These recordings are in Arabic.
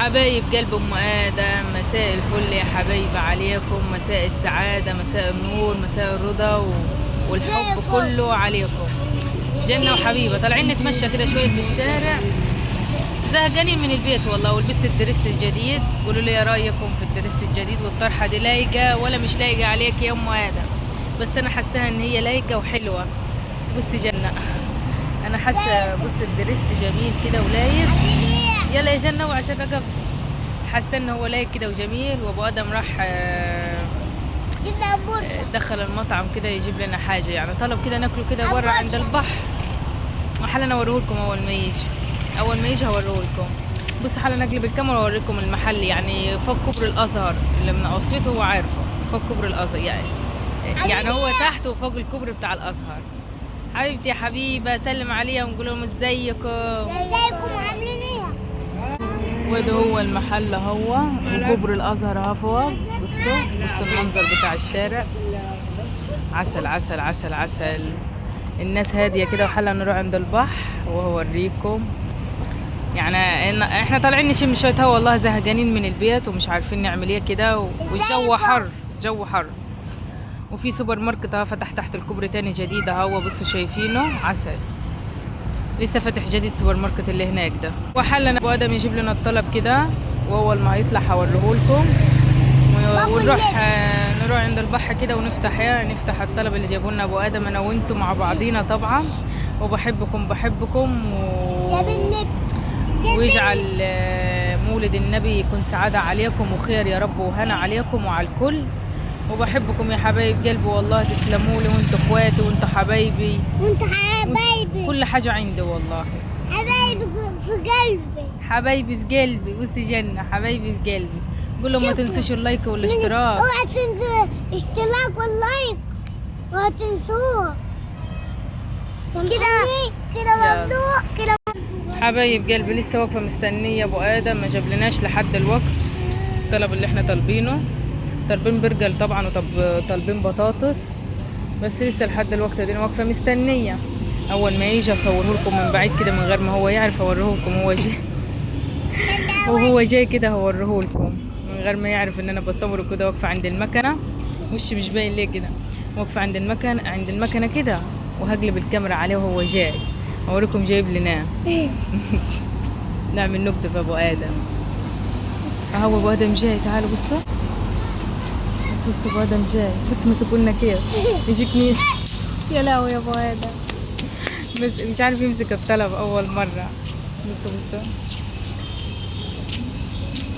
حبايب قلب ام ادم، مساء الفل يا حبايب عليكم، مساء السعاده، مساء النور، مساء الرضا والحب كله عليكم. جنه وحبيبه طالعين نتمشى كده شويه في الشارع، زهقانين من البيت والله، ولبست الدريس الجديد. قولوا لي يا رايكم في الدريس الجديد والطرحه دي، لايقه ولا مش لايقه عليك يا ام ادم؟ بس انا حاساها ان هي لايقه وحلوه. بصي جنه، انا حاسه بص الدريس جميل كده ولايق. يلا يا جنه وعشان رقب، حاسه ان هو لايق كده وجميل. وابو ادم راح جبنا همبرجر، دخل المطعم كده يجيب لنا حاجه، يعني طلب كده ناكله كده بره عند البحر. وحالا انا اوريهولكم اول ما يجي هوريهولكم. بص حالا اقلب الكاميرا واوريكم المحل، يعني فوق كوبري الازهر اللي من اسيوط، هو عارفه فوق كوبري الازهر يعني هو تحت وفوق الكوبري بتاع الازهر. حبيبتي يا حبيبه سلم عليهم وقول لهم ازيكم عاملين ايه؟ وده هو المحل هو، وكوبري الازهر اهو فوق. بصوا المنظر بتاع الشارع، عسل عسل عسل عسل. الناس هاديه كده، وحلا نروح عند البحر وهوريكم. يعني احنا طالعين نشم شويه هوا والله، زهقانين من البيت ومش عارفين نعمل ايه كده، والجو حر، الجو حر. وفي سوبر ماركت اهو فتح تحت الكوبري تاني جديد اهو، بصوا شايفينه عسل، لسه فاتح جديد سوبر ماركت اللي هناك ده. وحلا ابو ادم يجيب لنا الطلب كده، واول ما يطلع هوريهولكم، ونروح عند البحر كده نفتح الطلب اللي جابوا لنا ابو ادم انا وانتم مع بعضينا طبعا. وبحبكم ويجعل مولد النبي يكون سعادة عليكم وخير يا رب وهنا عليكم وعلى الكل. وبحبكم يا حبايب قلبي والله، تسلموا لي، وانتوا اخواتي وانتوا حبايبي كل حاجة عندي والله. حبايبي في قلبي، حبايبي في قلبي. بصي جنة، حبايبي في قلبي. قول لهم ما تنسوش اللايك والاشتراك. اوعى تنسوا الاشتراك واللايك، اوعى تنسوه. كده ممنوع كده. حبايب قلبي لسه واقفة مستنية ابو ادم، ما جابلناش لحد الوقت الطلب اللي احنا طالبينه. طالبين برجر طبعا وطالبين بطاطس، بس لسه لحد الوقت دي واقفة مستنية. اول ما يجي اصوره لكم من بعيد كده من غير ما هو يعرف، اوريه لكم وهو جاي كده هوريه لكم من غير ما يعرف ان انا بصوره كده. واقفة عند المكنة، وشي مش باين ليه كده، واقفة عند المكنة كده، وهقلب الكاميرا عليه وهو جاي اوريكم جايب لنا نعمل نكتة في ابو ادم. اهو ابو ادم جاي، تعالوا بصوا ابو ادم جاي. بص مسكوا لنا كيف يجيكني يا لهوي يا ابو ادم، مش عارف يمسك الطلب اول مرة. بصوا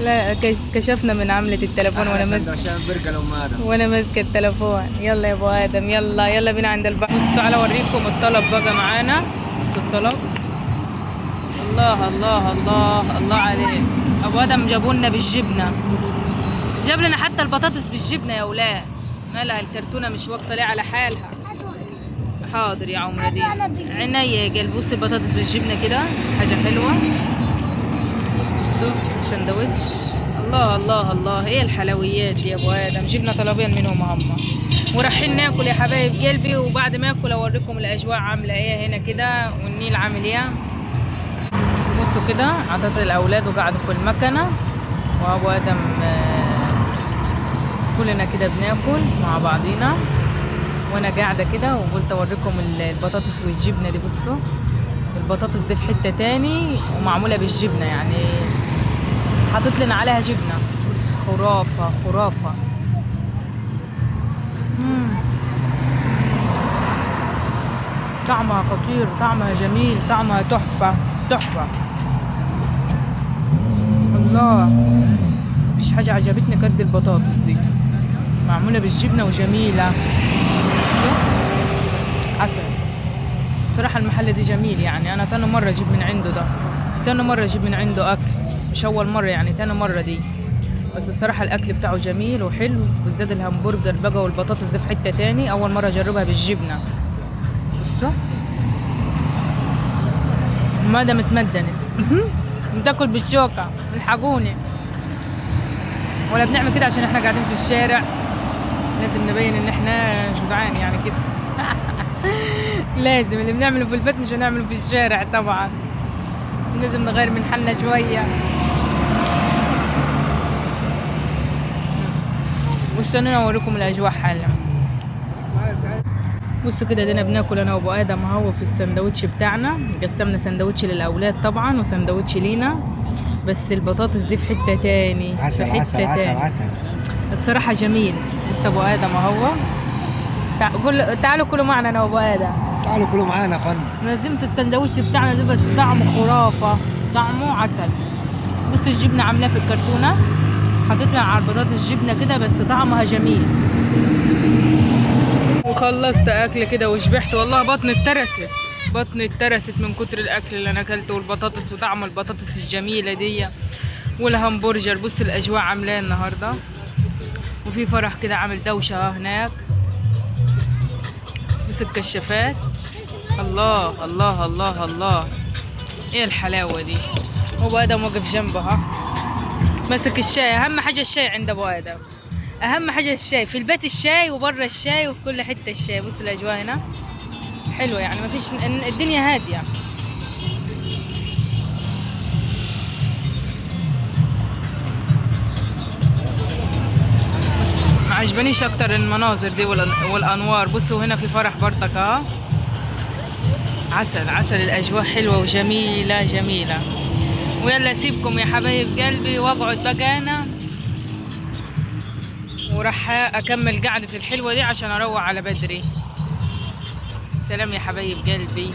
لا كشفنا من عملة التليفون وانا ماسكه التليفون. يلا يا ابو ادم، يلا بينا عند البحر. بصوا تعالوا اوريكم الطلب بقى معانا. بصوا الطلب، الله الله الله الله عليك. ابو ادم جابوا لنا بالجبنه، جاب لنا حتى البطاطس بالجبنه يا اولاد. مالها الكرتونه مش واقفه ليه على حالها؟ حاضر يا عمري دي عينيا يا قلبي. بصوا البطاطس بالجبنه كده حاجه حلوه. بصوا السندوتش، الله الله الله. ايه الحلويات دي يا ابو ادم؟ جبنا طلبين منهم هم، ورايحين ناكل يا حبايب قلبي. وبعد ما اكل اوريكم الاجواء عامله ايه هنا كده، والنيل عامل ايه. بصوا كده عطت الاولاد وقعدوا في المكنه، وابو ادم كلنا كده بناكل مع بعضينا، وانا قاعده كده وقلت اوريكم البطاطس والجبنه دي. بصوا البطاطس دي في حته تاني ومعموله بالجبنه، يعني حاطط لنا عليها جبنه. بص خرافه. طعمها خطير، طعمها جميل، طعمها تحفه. الله، مفيش حاجه عجبتني قد البطاطس دي، معموله بالجبنه وجميله عسل. الصراحه المحل ده جميل، يعني انا تاني مره اجيب من عنده ده، تاني مره اجيب من عنده اكل، مش اول مره يعني تاني مره دي. بس الصراحه الاكل بتاعه جميل وحلو، بالذات الهمبرجر بقى والبطاطس دي في حته تاني، اول مره اجربها بالجبنه. بصوا المعده متمدنه بتاكل بالشوكه، الحقوني. ولا بنعمل كده عشان احنا قاعدين في الشارع، لازم نبين ان احنا جدعان يعني كده لازم اللي بنعمله في البيت مش هنعمله في الشارع طبعا، لازم نغير من حالنا شويه. استنونا اوريكم الاجواء حالا. بصوا كده دينا بناكل انا وابو ادم اهو في السندوتش بتاعنا. قسمنا سندوتش للاولاد طبعا وسندوتش لينا، بس البطاطس دي في حته تاني. عسل في حتة عسل تاني. عسل عسل. الصراحه جميل. بص ابو ادم اهو. تعالوا كلوا معنا انا وابو ادم. تعالوا كلوا معانا يا فندم. لازم في السندوتش بتاعنا ده، بس طعمه خرافه، طعمه عسل. بص الجبنه عاملاه في الكرتونه، حطيت على البطاطس جبنه كده، بس طعمها جميل. وخلصت اكل كده وشبعت والله. بطني اترست من كتر الاكل اللي انا اكلته، والبطاطس وطعم البطاطس الجميله دي والهمبرجر. بص الاجواء عاملاه النهارده، وفي فرح كده عامل دوشه هناك. بص الكشافات. الله الله الله الله، ايه الحلاوه دي. ابو ادم واقف جنبها ماسك الشاي. اهم حاجه الشاي عند ابو ادم، اهم حاجه الشاي في البيت، الشاي وبره الشاي وفي كل حته الشاي. بص الاجواء هنا حلوه يعني، ما فيش، الدنيا هاديه. بس ما عجبانيش اكتر المناظر دي والانوار. بصوا هنا في فرح برضك اهو. عسل عسل، الاجواء حلوه وجميله جميله. ويلا اسيبكم يا حبايب قلبي واقعد بقى انا، وراح اكمل قعدة الحلوة دي عشان اروح على بدري. سلام يا حبايب قلبي.